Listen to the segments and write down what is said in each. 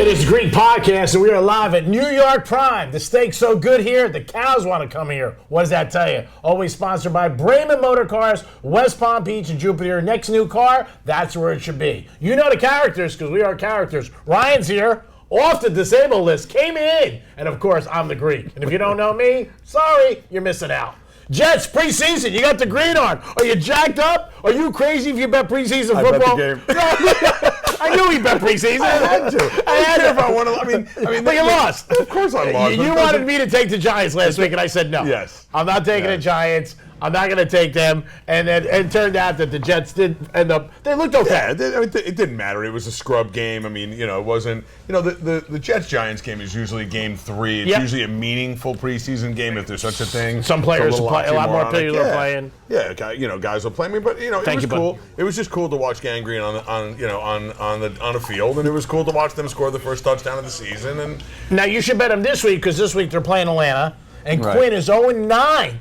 It is Greek Podcast, and we are live at New York Prime. The steak's so good here, the cows want to come here. What does that tell you? Always sponsored by Brayman Motor Cars, West Palm Beach, and Jupiter. Next new car, that's where it should be. You know the characters, because we are characters. Ryan's here, off the disabled list, came in. And of course, I'm the Greek. And if you don't know me, sorry, you're missing out. Jets, preseason, you got the green on. Are you jacked up? Are you crazy if you bet preseason football? I bet the game. I knew he bet preseason. I had to. I had to if I want to. I mean, but you lost. Of course I lost. You wanted me to take the Giants last week, and I said no. Yes. I'm not taking the Giants. I'm not going to take them. And then it turned out that the Jets did end up, they looked okay. Yeah, it didn't matter. It was a scrub game. I mean, it wasn't, the Jets-Giants game is usually game 3. It's usually a meaningful preseason game if there's such a thing. Some players play, a lot more players are playing. Yeah, guys will play me, but it was cool. It was just cool to watch Gangrene on a field, and it was cool to watch them score the first touchdown of the season. And now you should bet them this week, because this week they're playing Atlanta. And right. Quinn is 0-9.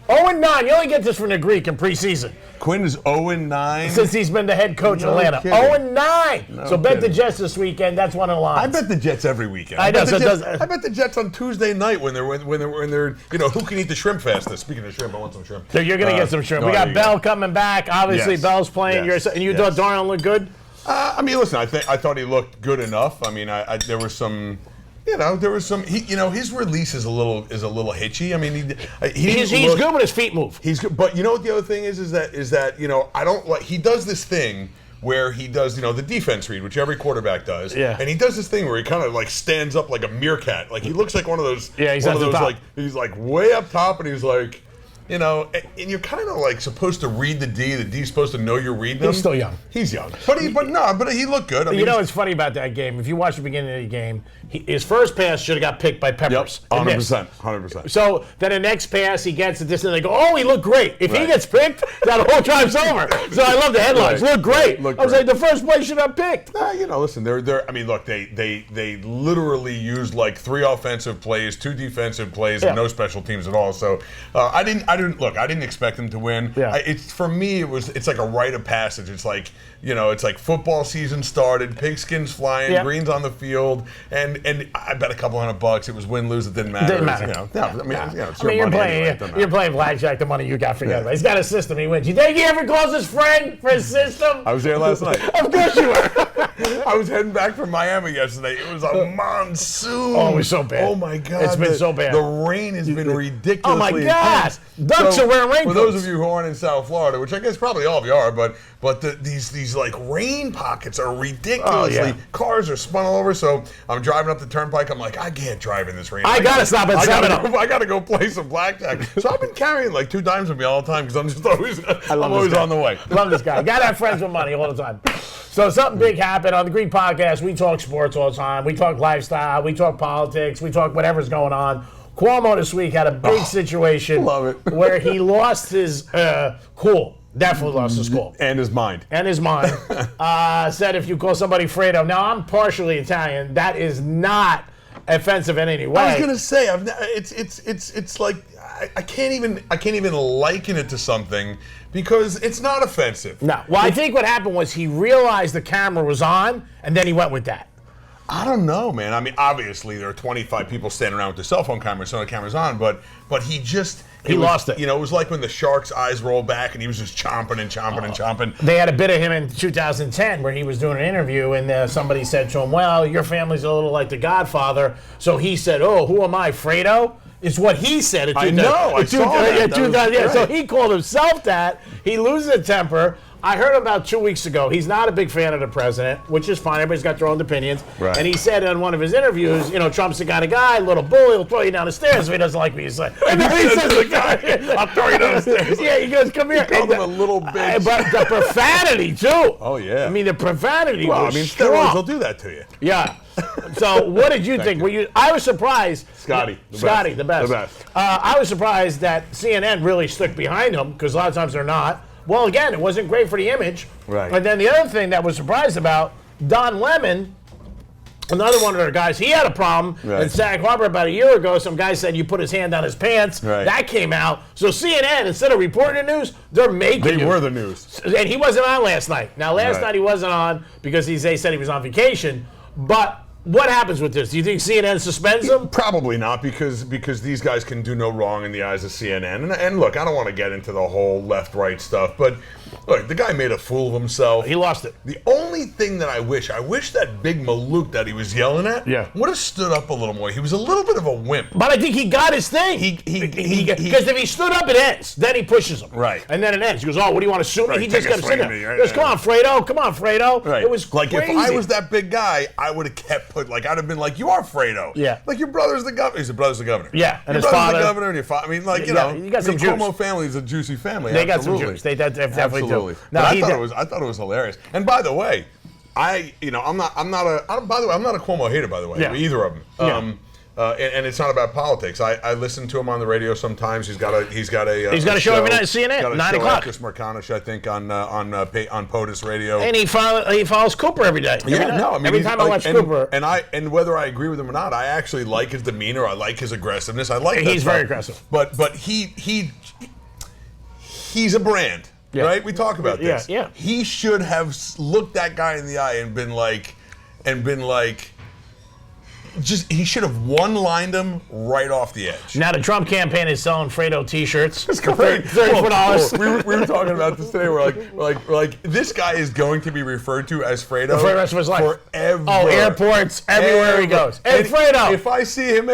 0-9. You only get this from the Greek in preseason. Quinn is 0-9? Since he's been the head coach of Atlanta. 0-9. So bet the Jets this weekend. That's one of the lines. I bet the Jets every weekend. I bet the Jets on Tuesday night when they're who can eat the shrimp fastest. Speaking of shrimp, I want some shrimp. So you're going to get some shrimp. We got Bell coming back. Obviously, yes. Bell's playing. Yes. And you thought Darnold looked good? I mean, listen, I thought he looked good enough. I mean, there was some... there was some. His release is a little hitchy. I mean, he's good when his feet move. He's good, but you know what the other thing is that I don't like. He does this thing where he does the defense read, which every quarterback does. Yeah. And he does this thing where he kind of like stands up like a meerkat. Like he looks like one of those. Yeah, he's one at of the those top. like he's like way up top, and he's like. And you're kind of like supposed to read the D. The D's supposed to know you're reading him. He's still young. He's young, but he looked good. I mean, what's funny about that game? If you watch the beginning of the game, his first pass should have got picked by Peppers. 100%. So then the next pass he gets at this, and they go, "Oh, he looked great." If he gets picked, that whole drive's over. So I love the headlines. Right. Look great. Look I was great. like, the first play should have picked. Listen, they're. I mean, look, they literally used like 3 offensive plays, 2 defensive plays, and no special teams at all. So I didn't expect them to win. Yeah. It's for me. It's like a rite of passage. It's like it's like football season started. Pigskins flying, Green's on the field, and I bet a couple $100. It was win lose. It didn't matter. Didn't matter. It's your money anyway. You're playing blackjack. The money you got, forget about it. He's got a system. He wins. You think he ever calls his friend for his system? I was there last night. Of course you were. I was heading back from Miami yesterday. It was a monsoon. Oh, it was so bad. Oh my God. It's been so bad. The rain has been ridiculously Oh my God. Ducks are wearing raincoats. For those of you who aren't in South Florida, which I guess probably all of you are, but these like rain pockets are ridiculously. Cars are spun all over. So I'm driving up the turnpike. I'm like, I can't drive in this rain. I gotta stop at 7. I gotta go play some blackjack. So I've been carrying like 2 dimes with me all the time because I'm just always on the way. Love this guy. Gotta have friends with money all the time. So something big happened on the Greek Podcast. We talk sports all the time. We talk lifestyle. We talk politics. We talk whatever's going on. Cuomo this week had a big situation where he lost his cool. Definitely lost his cool. And his mind. Said if you call somebody Fredo. Now, I'm partially Italian. That is not offensive in any way. I was gonna say, it's like I can't even liken it to something because it's not offensive. No. Well, I think what happened was he realized the camera was on, and then he went with that. I don't know, man. I mean, obviously there are 25 people standing around with their cell phone cameras, so the camera's on, but he lost it. It was like when the shark's eyes rolled back and he was just chomping and chomping. They had a bit of him in 2010 where he was doing an interview and somebody said to him, well, your family's a little like the Godfather. So he said, oh, who am I, Fredo? Is what he said. I know. I saw that. So he called himself that. He loses a temper. I heard about 2 weeks ago. He's not a big fan of the president, which is fine. Everybody's got their own opinions. Right. And he said in one of his interviews, Trump's the kind of guy, little bull, he'll throw you down the stairs if he doesn't like what you say. And then he says, the guy, I'll throw you down the stairs. Yeah, he goes, come here. He called him a little bitch. But the profanity, too. Oh, yeah. I mean, the profanity was steroids will do that to you. Yeah. So what did you think? I was surprised. Scotty, the best. I was surprised that CNN really stuck behind him because a lot of times they're not. Well, again, it wasn't great for the image. Right. And then the other thing that was surprised about, Don Lemon, another one of their guys, he had a problem. Right. In Sag Harbor about a year ago, some guy said you put his hand on his pants. Right. That came out. So CNN, instead of reporting the news, they're making They it. were the news. And he wasn't on last night. Now, last Right. night he wasn't on because they said he was on vacation. But what happens with this? Do you think CNN suspends him? Probably not, because these guys can do no wrong in the eyes of CNN. And look, I don't want to get into the whole left-right stuff, but look, the guy made a fool of himself. He lost it. The only thing that I wish that big Maluk that he was yelling at would have stood up a little more. He was a little bit of a wimp. But I think he got his thing. Because if he stood up, it ends. Then he pushes him. Right. And then it ends. He goes, oh, what do you want to sue me? Right, He just kept sitting there. He goes, come on, Fredo. Right. It was like crazy. if I was that big guy, I would have kept I'd have been like, you are Fredo. Yeah. Like your brother's the governor. He's brother's the governor. Yeah. And your his brother's father. the governor and your father. I mean, like, you got some Jews. Cuomo family is a juicy family. They got absolutely. some Jews. They definitely Absolutely. do. But I thought it was hilarious. And by the way, I'm not a Cuomo hater, by the way. Yeah. Either of them. Yeah. And it's not about politics. I listen to him on the radio sometimes. He's got a He's got a show every night at CNN, got a 9 show o'clock. after Smerconish, I think, on POTUS Radio. And he follows Cooper every day. Every time I watch Cooper. And whether I agree with him or not, I actually like his demeanor. I like his aggressiveness. I like that He's stuff. very aggressive. But he's a brand, right? We talk about this. Yeah. He should have looked that guy in the eye and been like. He should have one-lined him right off the edge. Now the Trump campaign is selling Fredo T-shirts. It's great. $34. We were talking about this today. We're like, this guy is going to be referred to as Fredo for the rest of his life. Forever. Oh, airports, everywhere he goes. Hey, Fredo. If I see him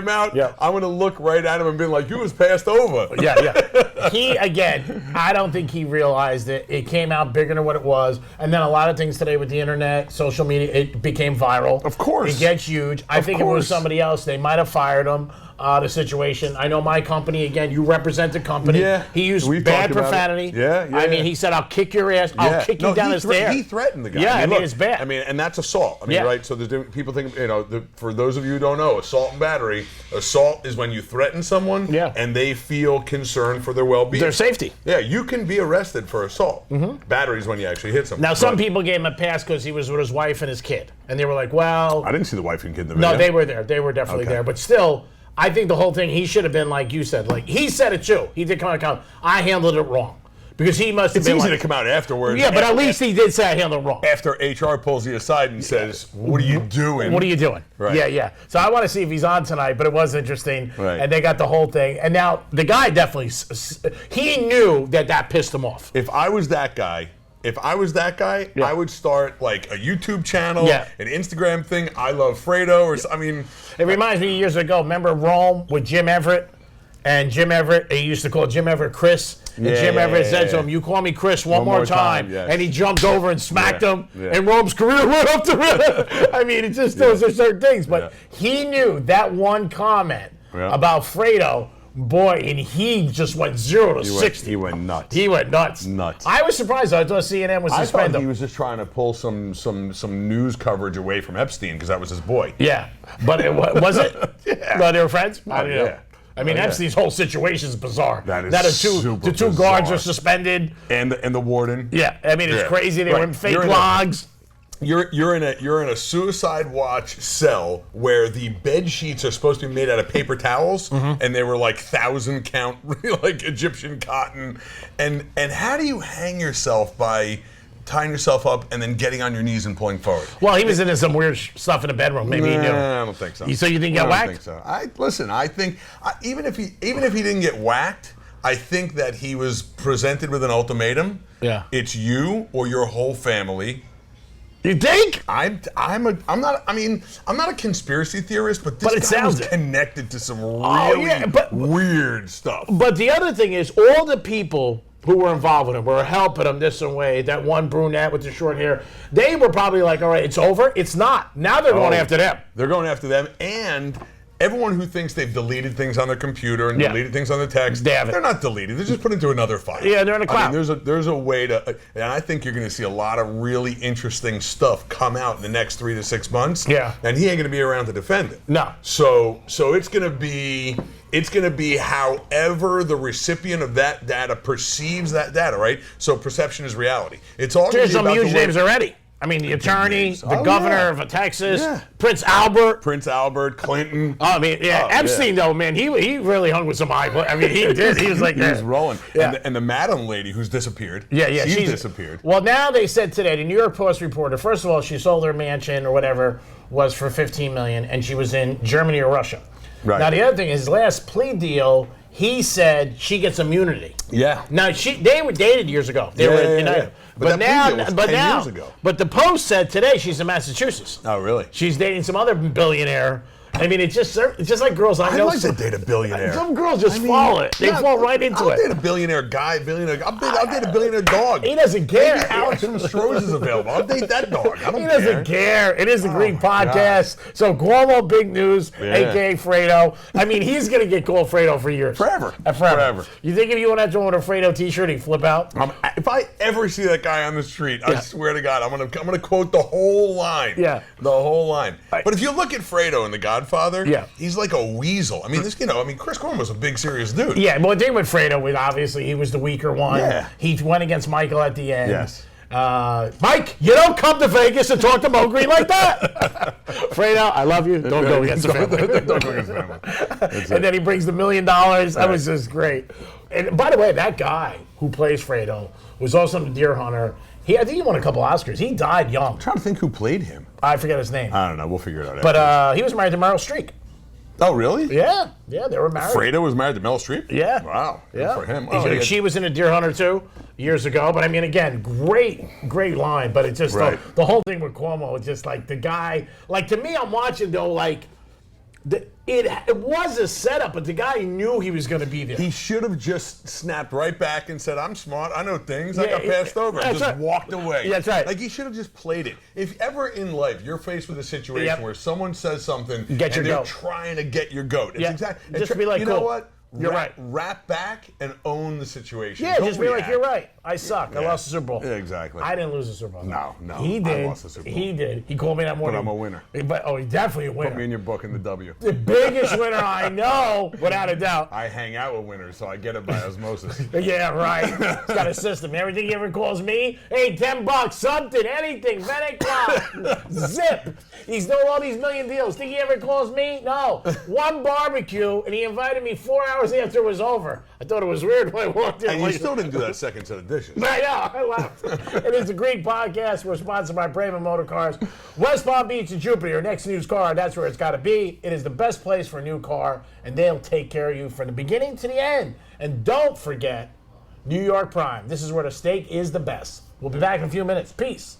out, I'm going to look right at him and be like, you was passed over. Yeah. He, again, I don't think he realized it. It came out bigger than what it was. And then a lot of things today with the internet, social media, it became viral. Of course. It gets huge. I think if it was somebody else, they might have fired him. The situation. I know my company, again, you represent the company. Yeah. He used bad profanity. Yeah. He said, I'll kick your ass. I'll kick you down the stairs. He threatened the guy. Yeah, look, it's bad. And that's assault. Right? So there's people think, for those of you who don't know, assault and battery. Assault is when you threaten someone and they feel concern for their well-being. Their safety. Yeah, you can be arrested for assault. Mm-hmm. Battery is when you actually hit someone. Now, some people gave him a pass because he was with his wife and his kid. And they were like, well... I didn't see the wife and kid in the video. No, they were there. They were definitely there. But still... I think the whole thing, he should have been like you said. Like, he said it too. He did come out and come, I handled it wrong. Because he must have been It's easy to come out afterwards. Yeah, but at least he did say I handled it wrong. After HR pulls you aside and says, what are you doing? What are you doing? Right. Yeah. So I want to see if he's on tonight, but it was interesting. Right. And they got the whole thing. And now, the guy definitely, he knew that pissed him off. If I was that guy, I would start like a YouTube channel, an Instagram thing. I love Fredo, It reminds me years ago. Remember Rome with Jim Everett, and Jim Everett. He used to call Jim Everett Chris, and Jim Everett said to him, "You call me Chris one more time," and he jumped over and smacked him, and Rome's career went up the river. I mean, it just those are certain things, but he knew that one comment about Fredo. Boy, and he just went 0 to 60. He went nuts. He went nuts. I was surprised. I thought CNN was suspended. I thought he was just trying to pull some news coverage away from Epstein because that was his boy. Yeah, but was it? No, they were friends. I mean, yeah. Epstein's whole situation is bizarre. That is the two guards are suspended, and the warden. Yeah, I mean it's crazy. They were in fake logs. You're in a suicide watch cell where the bed sheets are supposed to be made out of paper towels, and they were like 1,000 count, like Egyptian cotton. And how do you hang yourself by tying yourself up and then getting on your knees and pulling forward? Well, he was into some weird stuff in the bedroom. Maybe he knew. I don't think so. So you think he got whacked? I don't think so. I think even if he didn't get whacked, I think that he was presented with an ultimatum. Yeah. It's you or your whole family. You think? I'm not a conspiracy theorist, but this guy was connected to some really weird stuff. But the other thing is, all the people who were involved with him were helping him this way. That one brunette with the short hair, they were probably like, all right, it's over. It's not. Now they're going after them. They're going after them, and everyone who thinks they've deleted things on their computer and deleted things on their text, they're not deleted. They're just put into another file. Yeah, they're in a cloud. I mean, there's a way to, and I think you're going to see a lot of really interesting stuff come out in the next 3 to 6 months. Yeah. And he ain't going to be around to defend it. No. So it's going to be however the recipient of that data perceives that data, right? So perception is reality. It's all There's some huge names already. I mean, the attorney, names. the Oh, governor yeah. of Texas, Yeah. Prince Albert. Prince Albert, Clinton. I mean, yeah, Epstein though, man, he really hung with some high. I mean, he did. He was like, He was rolling. Yeah. And the Madam lady who's disappeared. Yeah, she's disappeared. Well, now they said today, the New York Post reporter. First of all, she sold her mansion or whatever was for $15 million, and she was in Germany or Russia. Right. Now the other thing is, his last plea deal, he said she gets immunity. Yeah. Now they were dated years ago. They were yeah, in, yeah. But that plea deal was 10 years ago. But the Post said today she's in Massachusetts. Oh, really? She's dating some other billionaire. I mean, it's just like girls I I'd know. like to date a billionaire. Some girls just fall it. They fall right into I'll it. date a billionaire guy, I'll date a billionaire dog. He doesn't care. Maybe Alex from Stroh's is available. I'll date that dog. I don't He care. doesn't care. It is the Greek my podcast. So Cuomo, big news, Yeah. a.k.a. Fredo. I mean, he's going to get called Fredo for years. Forever. Forever. You think if you went out to him with a Fredo t-shirt, he'd flip out? If I ever see that guy on the street, I swear to God, I'm gonna quote the whole line. Yeah. The whole line. Right. But if you look at Fredo in The Godfather, Yeah. he's like a weasel. I mean, Chris Cuomo's a big, serious dude. Yeah, but the thing with Fredo was obviously he was the weaker one. Yeah. He went against Michael at the end. Yes. Mike, you don't come to Vegas and talk to Mo Green like that. Fredo, I love you. Don't go against the family. Don't go against the family. That's And it. then he brings the $1 million. That was just great. And by the way, that guy who plays Fredo was also a deer hunter. I think he won a couple Oscars. He died young. I'm trying to think who played him. I forget his name. I don't know. We'll figure it out. But he was married to Meryl Streep. Oh, really? Yeah, they were married. Fredo was married to Meryl Streep? Yeah. Wow. Good Yeah. for him. She was in a Deer Hunter too years ago. But I mean, again, great line. But it's just Right. the whole thing with Cuomo. It's just like the guy. Like to me, I'm watching though. Like it was a setup, but the guy knew he was going to be there. He should have just snapped right back and said, I'm smart, I know things, I Yeah, got passed over, and that's just right. walked away. That's right. Like, he should have just played it. If ever in life you're faced with a situation Yep. where someone says something Get your and they're goat. trying to get your goat, it's Yeah. exactly. Just be like, you know cool. what? You're right. Rap back and own the situation. Yeah, Don't just be like, react. you're right. I suck. I Yeah. lost the Super Bowl. Yeah, exactly. I didn't lose the Super Bowl. No, He I did. lost the Super Bowl. He did. He called me that morning. I'm a winner. But he's definitely a winner. Put me in your book in the W. The biggest winner I know, without a doubt. I hang out with winners, so I get it by osmosis. Yeah, right. He's got a system. Everything he ever calls me, hey, $10, something, anything, Fennec Club, zip. He's doing all these million deals. Think he ever calls me? No. One barbecue, and he invited me 4 hours after it was over. I thought it was weird when I walked in. And you like- still didn't do that second set of dishes. I know, I laughed. It is a great podcast. We're sponsored by Brayman Motor Cars. West Palm Beach and Jupiter, your next new car, that's where it's got to be. It is the best place for a new car, and they'll take care of you from the beginning to the end. And don't forget, New York Prime. This is where the steak is the best. We'll be back in a few minutes. Peace.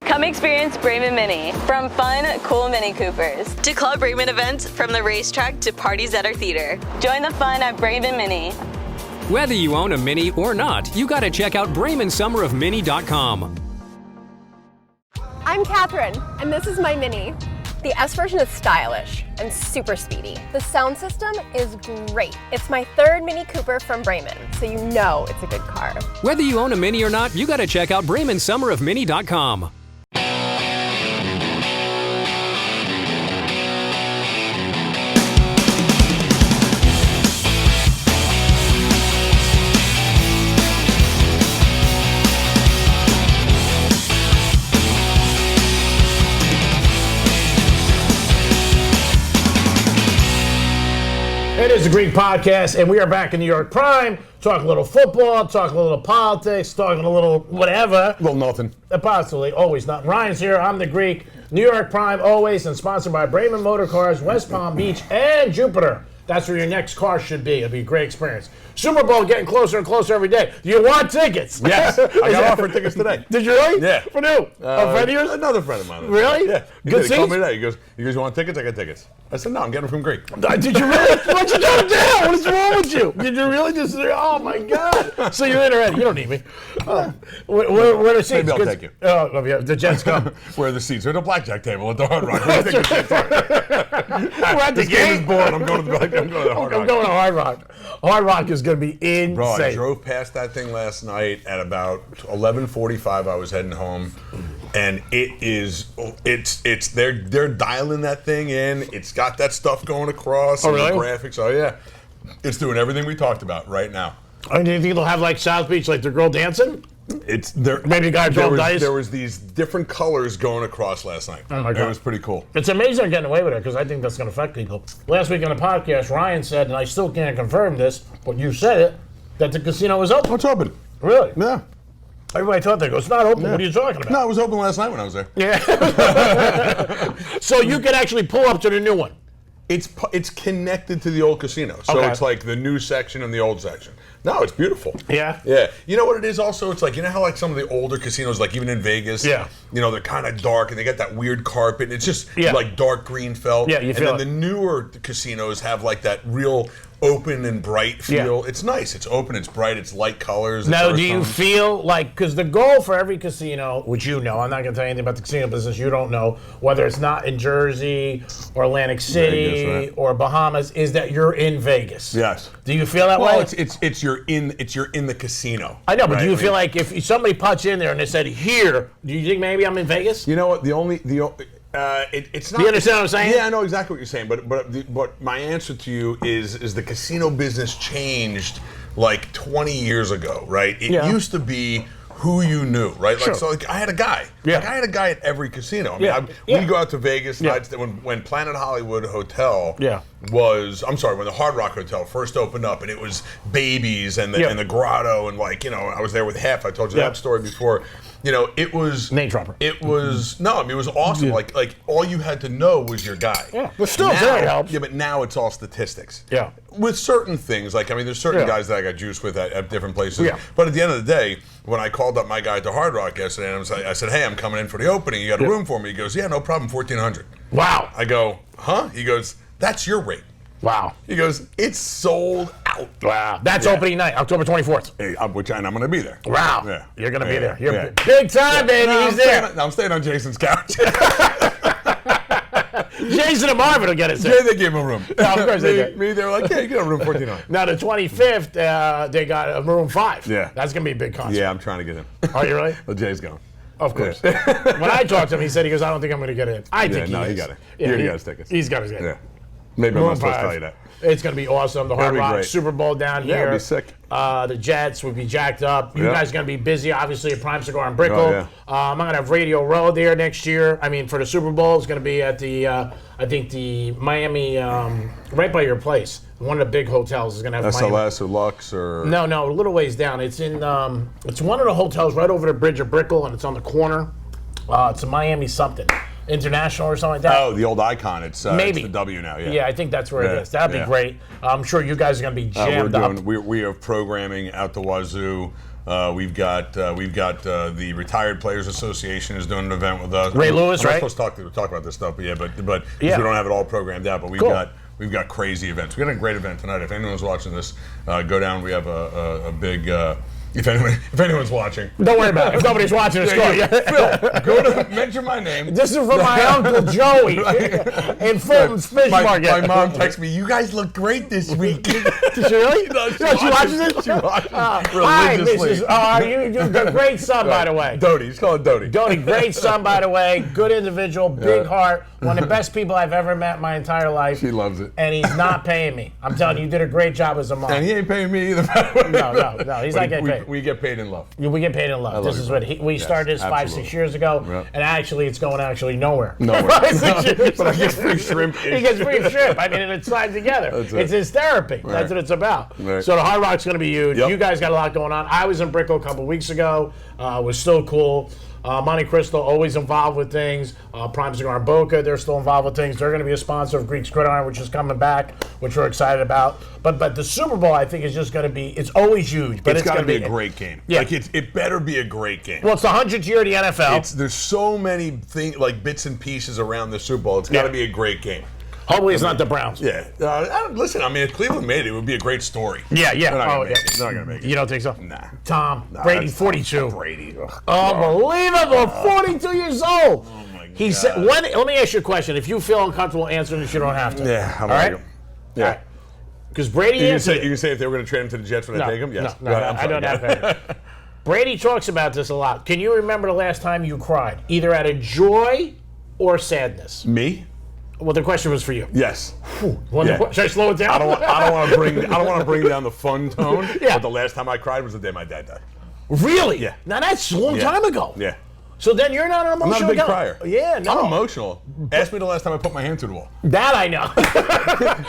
Come experience Brayman Mini. From fun, cool Mini Coopers to Club Brayman events, from the racetrack to parties at our theater. Join the fun at Brayman Mini. Whether you own a Mini or not, you gotta check out BraymanSummerOfMini.com. I'm Catherine, and this is my Mini. The S version is stylish and super speedy. The sound system is great. It's my third Mini Cooper from Brayman, so you know it's a good car. Whether you own a Mini or not, you gotta check out BraymanSummerOfMini.com. It is a Greek podcast, and we are back in New York Prime. Talk a little football, talk a little politics, talking a little whatever. Well, nothing. Possibly, always not. Ryan's here. I'm the Greek. New York Prime, always, and sponsored by Brayman Motor Cars, West Palm Beach, and Jupiter. That's where your next car should be. It'll be a great experience. Super Bowl getting closer and closer every day. Do you want tickets? Yes, I got offered tickets today. Did you really? Yeah. For who? A friend of yours? Another friend of mine. Really? Yeah. Good He called seats? me today. He goes, you want tickets? I got tickets. I said, no, I'm getting them from Greek. Did you really? Why'd you turn it down? What is wrong with you? Did you really just? Oh my God! So you're in already. You don't need me. Where are the seats? Maybe I'll 'Cause- take you. Oh, yeah, the Jets come. Where are the seats? We're at the blackjack table at the Hard Rock. We're at the this game is game. boring. I'm going to the Hard I'm Rock. going to Hard Rock. Hard Rock is going to be insane. Bro, I drove past that thing last night at about 11:45. I was heading home, and they're dialing that thing in. It's got that stuff going across. Oh, and really? The graphics. Oh yeah, it's doing everything we talked about right now. I mean, do you think they'll have like South Beach, like the girl dancing? It's there. Maybe guys there roll was, dice. There was these different colors going across last night. Oh my God. It was pretty cool. It's amazing they're getting away with it because I think that's going to affect people. Last week on the podcast, Ryan said, and I still can't confirm this, but you said it, that the casino was open. What's open? Really? Yeah. Everybody thought that. It's not open. What are you talking about? No, it was open last night when I was there. Yeah. So you can actually pull up to the new one. It's connected to the old casino, so Okay. it's like the new section and the old section. No, it's beautiful. Yeah? Yeah. You know what it is also? It's like, you know how like some of the older casinos, like even in Vegas, Yeah. you know, they're kind of dark and they got that weird carpet. It's just Yeah. like dark green felt. Yeah, you feel And then it. the newer casinos have like that real open and bright feel. It's nice. It's open, it's bright, it's light colors. it's Now, earth do you tones. feel like, because the goal for every casino, which you know, I'm not going to tell you anything about the casino business, you don't know, whether it's not in Jersey or Atlantic City Vegas, right. or Bahamas, is that you're in Vegas. Yes. Do you feel that Well, way? it's you're in the casino. I know, but right? do you I feel mean, like if somebody puts in there and they said, here, do you think maybe I'm in Vegas? You know what? It's not. Do you understand what I'm saying? Yeah, I know exactly what you're saying. But my answer to you is the casino business changed like 20 years ago, right? It Yeah. used to be who you knew, right? Sure. Like so, like I had a guy. Yeah. Like I had a guy at every casino. I mean, Yeah. we'd go out to Vegas. And Yeah. when Planet Hollywood Hotel Yeah. when the Hard Rock Hotel first opened up, and it was babies and Yeah. the grotto, and like, you know, I was there with Hef. I told you Yeah. that story before. You know, it was Name dropper. It was no, I mean, it was awesome. Yeah. Like all you had to know was your guy. Yeah, but still, now, that helps. Yeah, but now it's all statistics. Yeah. With certain things, like I mean, there's certain Yeah. guys that I got juiced with at different places. Yeah. But at the end of the day, when I called up my guy at the Hard Rock yesterday, and I said, "Hey, I'm coming in for the opening. You got a Yeah. room for me?" He goes, "Yeah, no problem, 1,400." Wow. I go, "Huh?" He goes, "That's your rate." Wow. He goes, "It's sold out." Wow. That's Yeah. opening night, October 24th. Hey, I'm going to be there. Wow. Yeah. You're going to be Yeah, there. You're yeah. big time, baby. No, He's there. I'm staying on Jason's couch. Jason and Marvin will get us Yeah, there. they gave him a room. Yeah, of course they did. Me, they were like, "Yeah, you got a room 1,400." Now, the 25th, they got a room 5. Yeah. That's going to be a big concert. Yeah, I'm trying to get him. Are you really? Well, Jay's going. Of course. When I talked to him, he said, I don't think I'm going to get in. I think no, he he is. got it. He already got his tickets. He's got his tickets. Yeah. Maybe I'm Room not supposed to 5. tell you that. It's going to be awesome. The Hard be Rock great. Super Bowl down Yeah, here. it'll be sick. The Jets would be jacked up. You Yeah. guys are going to be busy, obviously, at Prime Cigar and Brickell. Oh, yeah. I'm going to have Radio Row there next year. I mean, for the Super Bowl, it's going to be at the, I think, the Miami, right by your place. One of the big hotels is going to have Miami. SLS or Lux or... No, a little ways down. It's in, it's one of the hotels right over the bridge of Brickell, and it's on the corner. It's a Miami something. International or something like that. Oh, the old Icon. It's Maybe. it's the W now, yeah. Yeah, I think that's where it Yeah, is. That'd yeah. be great. I'm sure you guys are going to be jammed up. We have programming out the wazoo. We've got the Retired Players Association is doing an event with us. Ray Lewis, I'm not right? supposed to talk about this stuff, but Yeah. we don't have it all programmed out. But Cool. we've got crazy events. We got a great event tonight. If anyone's watching this, go down. We have a big. If anyone's watching, Don't worry about it. If nobody's watching the score. Phil, go to mention my name. This is from my Uncle Joey in Fulton's Fish Market. My mom texted me, "You guys look great this week." Did she really? She watches it? She watches Hi, religiously. Mrs. You're a great son, by the way. Doty. He's called Doty. Doty, great son, by the way. Good individual, big heart. One of the best people I've ever met in my entire life. She loves it. And he's not paying me. I'm telling you, you did a great job as a mom. And he ain't paying me either. No, he's not getting paid. We get paid in love. We get paid in love. love This you, is brother. what we Yes, started this 5-6 absolutely. years ago, Yep. and actually it's going nowhere. Nowhere. 5-6 years. But I get free shrimp. He gets free shrimp. I mean, and it's tied together. That's it. It's his therapy. That's Right. what it's about. Right. So the Hard Rock's going to be huge. Yep. You guys got a lot going on. I was in Brickell a couple weeks ago. Was still cool. Monte Cristo always involved with things. Prime Cigar and Boca, they're still involved with things. They're going to be a sponsor of Greek's Gridiron, which is coming back, which we're excited about. But the Super Bowl, I think, is just going to be. It's always huge, but It's got to gonna be a great game. Yeah. Like it better be a great game. Well, it's the 100th year of the NFL. There's so many like bits and pieces around the Super Bowl. It's got to be a great game. Hopefully, it's not the Browns. Yeah. Listen, I mean, if Cleveland made it, it would be a great story. Yeah. They're not gonna Oh, make yeah. it. They're not gonna make it. You don't think so? Nah. Tom Nah, Brady, that's 42. Brady. Ugh. Unbelievable, 42 years old. Oh my He God. said, let me ask you a question. If you feel uncomfortable answering this, you don't have to. Yeah. I'm All right? right. Yeah. Because Brady You can answered say if they were going to trade him to the Jets, would I take him? Yes. No, Go ahead, I'm I sorry. don't have that. Brady talks about this a lot. Can you remember the last time you cried, either out of joy or sadness? Me? Well, the question was for you. Yes. Should I slow it down? I don't want to bring down the fun tone. Yeah. But the last time I cried was the day my dad died. Really? Yeah. Now that's a long Yeah. time ago. Yeah. So then you're not an I'm emotional not a big guy. crier. Yeah, no. I'm emotional. Ask me the last time I put my hand through the wall. That I know.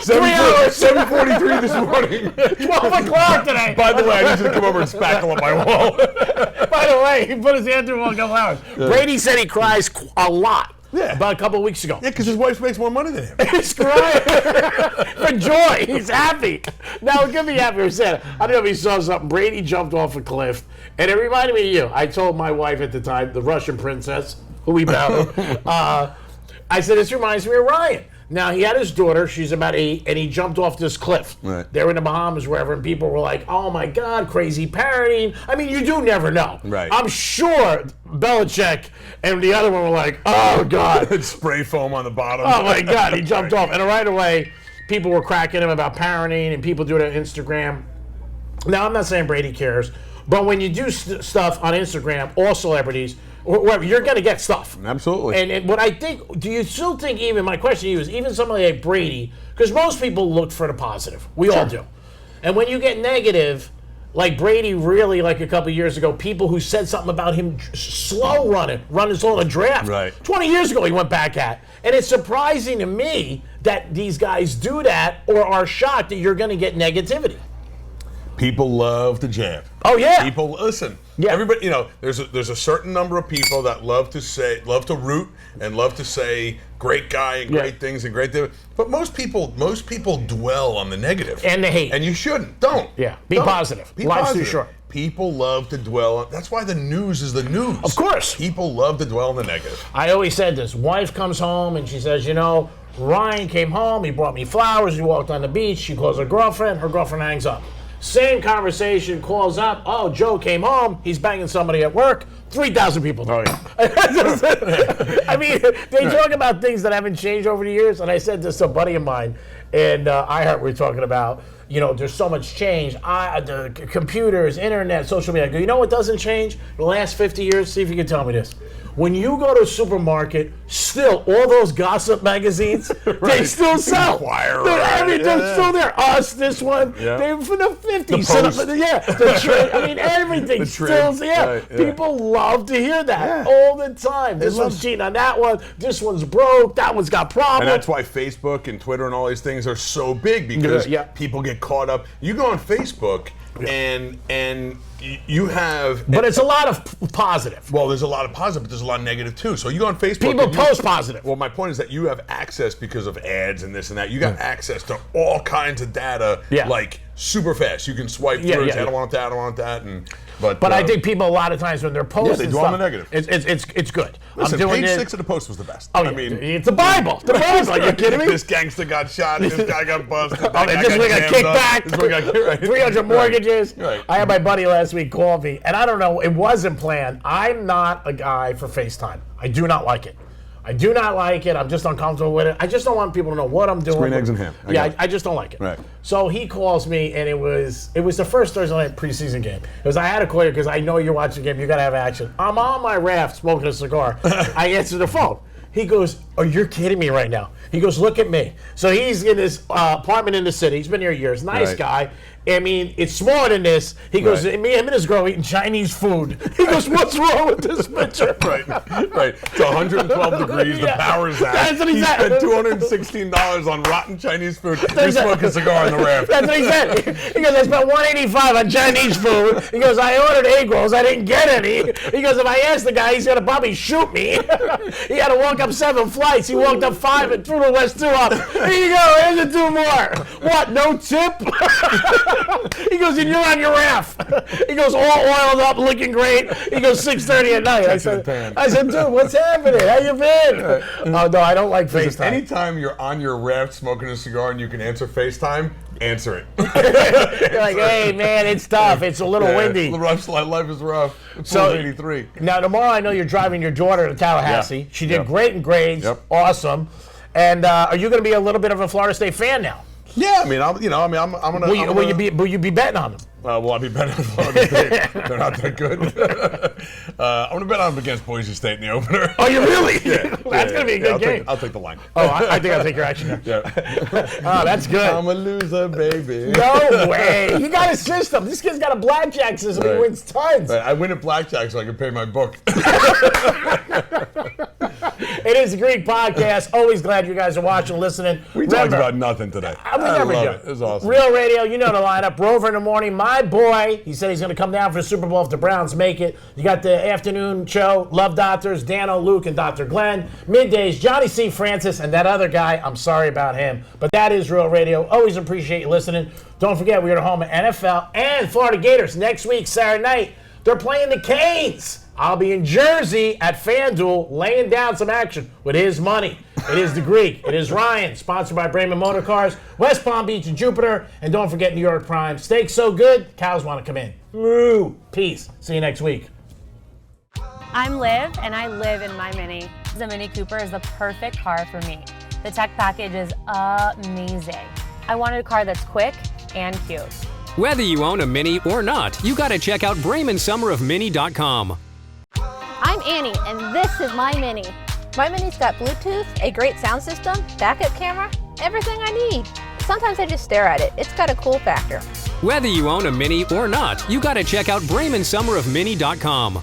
7:43 this morning. 12 o'clock today. By the way, I need you to come over and spackle up my wall. By the way, he put his hand through a couple hours. Brady said he cries a lot. Yeah. About a couple of weeks ago. Yeah, because his wife makes more money than him. He's crying for joy. He's happy. Now, it could be happy or sad. I don't know if he saw something. Brady jumped off a cliff, and it reminded me of you. I told my wife at the time, the Russian princess, who we battled, I said, this reminds me of Ryan. Now, he had his daughter. She's about 8, and he jumped off this cliff. Right. They were in the Bahamas, wherever, and people were like, oh, my God, crazy parenting. I mean, you do never know. Right. I'm sure Belichick and the other one were like, oh, God. Spray foam on the bottom. Oh my God, he jumped off. And right away, people were cracking him about parenting and people do it on Instagram. Now, I'm not saying Brady cares, but when you do stuff on Instagram, all celebrities, or whoever, you're going to get stuff. Absolutely. And what I think, do you still think even, my question to you is, even somebody like Brady, because most people look for the positive. We all do. And when you get negative, like Brady really, like a couple years ago, people who said something about him slow running slow in the draft. Right. 20 years ago he went back at. And it's surprising to me that these guys do that or are shocked that you're going to get negativity. People love to jab. Oh, yeah. People listen. Yeah. Everybody, you know, there's a certain number of people that love to root and love to say great guy and great things and great things. But most people dwell on the negative And the hate. and you shouldn't. Don't. Yeah. Be Don't. positive. Be Life's too positive. short. People love to dwell on. That's why the news is the news. Of course. People love to dwell on the negative. I always said this. Wife comes home and she says, you know, Ryan came home, he brought me flowers, we walked on the beach, she calls her girlfriend hangs up. Same conversation, calls up, oh, Joe came home, he's banging somebody at work, 3,000 people know. Oh, yeah. I mean, they talk about things that haven't changed over the years, and I said this to a buddy of mine, and iHeart we were talking about, you know, there's so much change. The computers, internet, social media. I go, you know what doesn't change? The last 50 years, see if you can tell me this. When you go to a supermarket, still, all those gossip magazines, they still sell. Inquirer, They're still there. Us, this one, they're from the 50s. Everything The still, Trib. Right, yeah. People love to hear that all the time. This one's cheating on that one. This one's broke. That one's got problems. And that's why Facebook and Twitter and all these things are so big because people get caught up. You go on Facebook and you have. But it's a lot of positive. Well, there's a lot of positive, but there's a lot of negative too. So you go on Facebook. People post positive. Well, my point is that you have access because of ads and this and that. You got access to all kinds of data, like super fast. You can swipe through and say, I don't want that, I don't want that, But I think people a lot of times when they're posting they dwell on the negative. It's good. Listen, I'm doing page it. 6 of the Post was the best. Oh, I mean, it's the Bible. The Bible. Are you kidding me? This gangster got shot. This guy got busted. This one got kicked back. This one got 300 mortgages. Right. I had my buddy last week call me, and I don't know, it wasn't planned. I'm not a guy for FaceTime. I do not like it. I'm just uncomfortable with it. I just don't want people to know what I'm doing. Green eggs and ham. I just don't like it. Right. So he calls me, and it was the first Thursday night preseason game. It was, I had to call you because I know you're watching the game. You got to have action. I'm on my raft smoking a cigar. I answer the phone. He goes, oh, you're kidding me right now. He goes, look at me. So he's in his apartment in the city. He's been here years. Nice guy. I mean, it's smaller than this. He goes, me and his girl eating Chinese food. He goes, what's wrong with this picture? Right. It's 112 degrees. The power's out. That's what he said. Spent $216 on rotten Chinese food. You're smoking a cigar on the raft. That's what he said. He goes, I spent $185 on Chinese food. He goes, I ordered egg rolls. I didn't get any. He goes, if I ask the guy, he's going to probably shoot me. He had to walk up 7 flights. He walked up 5 and threw the West 2 up. Here you go. Here's the 2 more. What, no tip? He goes, and you're on your raft. He goes, all oiled up, looking great. He goes, 6:30 at night. I said, dude, what's happening? How you been? Oh, no, I don't like FaceTime. Anytime you're on your raft smoking a cigar and you can answer FaceTime, answer it. You're like, hey, man, it's tough. It's a little windy. Life is rough. It's So 83. Now, tomorrow I know you're driving your daughter to Tallahassee. Yeah. She did great in grades. Yep. Awesome. And are you going to be a little bit of a Florida State fan now? Yeah, I mean, I'm gonna. Will you be betting on them? Well, I'll be betting on Florida State. They're not that good. I'm going to bet on them against Boise State in the opener. Oh, you really? Yeah. That's going to be a good game. I'll take the line. Oh, I think I'll take your action there. Yeah. Oh, that's good. I'm a loser, baby. No way. You got a system. This kid's got a blackjack system. He Right. wins tons. I win at blackjack so I can pay my book. It is the Greek Podcast. Always glad you guys are watching and listening. We talked about nothing today. We never love do. it. It was awesome. Real Radio, you know the lineup. Rover in the morning. My boy, he said he's going to come down for the Super Bowl if the Browns make it. You got the afternoon show, Love Doctors, Dano, Luke, and Dr. Glenn. Middays, Johnny C. Francis, and that other guy. I'm sorry about him. But that is Real Radio. Always appreciate you listening. Don't forget, we are at home at NFL and Florida Gators next week, Saturday night. They're playing the Canes. I'll be in Jersey at FanDuel laying down some action with his money. It is the Greek. It is Ryan, sponsored by Brayman Motor Cars, West Palm Beach and Jupiter. And don't forget New York Prime. Steak so good, cows want to come in. Moo. Peace. See you next week. I'm Liv, and I live in my Mini. The Mini Cooper is the perfect car for me. The tech package is amazing. I wanted a car that's quick and cute. Whether you own a Mini or not, you gotta check out BraymanSummerOfMini.com. I'm Annie, and this is my Mini. My Mini's got Bluetooth, a great sound system, backup camera, everything I need. Sometimes I just stare at it. It's got a cool factor. Whether you own a Mini or not, you gotta check out BraymanSummerOfMini.com.